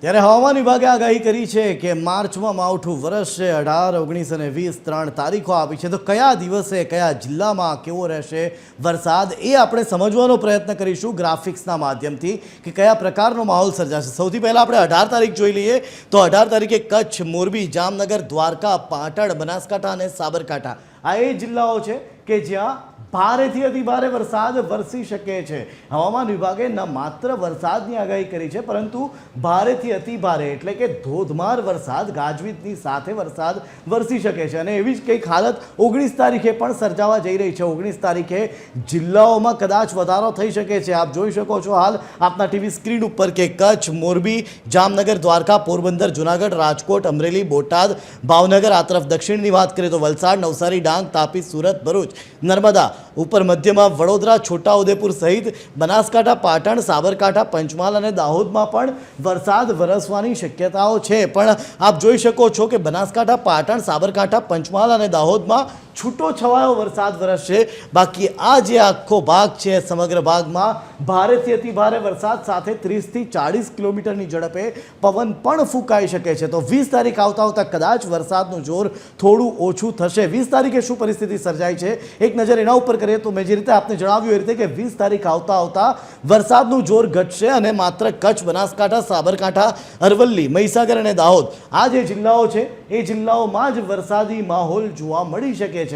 ત્યારે હવામાન વિભાગે આગાહી કરી છે કે માર્ચમાં માવઠું વરસશે 18, 19 અને 20 ત્રણ તારીખો આપી છે. તો કયા દિવસે કયા જિલ્લામાં કેવો રહેશે વરસાદ એ આપણે સમજવાનો પ્રયત્ન કરીશું ગ્રાફિક્સના માધ્યમથી કે કયા પ્રકારનો માહોલ સર્જાશે. સૌથી પહેલાં આપણે 18 તારીખ જોઈ લઈએ તો 18 તારીખે કચ્છ, મોરબી, જામનગર, દ્વારકા, પાટણ, બનાસકાંઠા અને સાબરકાંઠા આ એ જિલ્લાઓ છે કે જ્યાં ભારેથી અતિ ભારે વરસાદ વરસી શકે છે. હવામાન વિભાગે ન માત્ર વરસાદની આગાહી કરી છે પરંતુ ભારેથી અતિ ભારે એટલે કે ધોધમાર વરસાદ ગાજવીજની સાથે વરસાદ વરસી શકે છે અને એવી જ કંઈક હાલત 19 તારીખે પણ સર્જાવા જઈ રહી છે. 19 તારીખે જિલ્લાઓમાં કદાચ વધારો થઈ શકે છે. આપ જોઈ શકો છો હાલ આપના ટીવી સ્ક્રીન ઉપર કે કચ્છ, મોરબી, જામનગર, દ્વારકા, પોરબંદર, જુનાગઢ, રાજકોટ, અમરેલી, બોટાદ, ભાવનગર, આ તરફ દક્ષિણની વાત કરીએ તો વલસાડ, નવસારી, ડાંગ, તાપી, સુરત, ભરૂચ, નર્મદા, ઉપર મધ્યમાં વડોદરા, છોટાઉદેપુર સહિત બનાસકાંઠા, પાટણ, સાબરકાંઠા, પંચમહાલ અને દાહોદમાં પણ વરસાદ વરસવાની શક્યતાઓ છે. પણ આપ જોઈ શકો છો કે બનાસકાંઠા, પાટણ, સાબરકાંઠા, પંચમહાલ અને દાહોદમાં છૂટો છવાયો વરસાદ વરસશે. બાકી આ જે આખો ભાગ છે સમગ્ર ભાગમાં ભારેથી અતિ ભારે વરસાદ સાથે 30 થી 40 કિલોમીટરની ઝડપે પવન પણ ફૂંકાઈ શકે છે. તો 20 તારીખ આવતા કદાચ વરસાદનું જોર થોડું ઓછું થશે. 20 તારીખે શું પરિસ્થિતિ સર્જાય છે એક નજર એના ઉપર કરીએ તો મેં જે રીતે આપને જણાવ્યું એ રીતે કે 20 તારીખ આવતા વરસાદનું જોર ઘટશે અને માત્ર કચ્છ, બનાસકાંઠા, સાબરકાંઠા, અરવલ્લી, મહીસાગર અને દાહોદ આ જે જિલ્લાઓ છે એ જિલ્લાઓમાં જ વરસાદી માહોલ જોવા મળી શકે છે.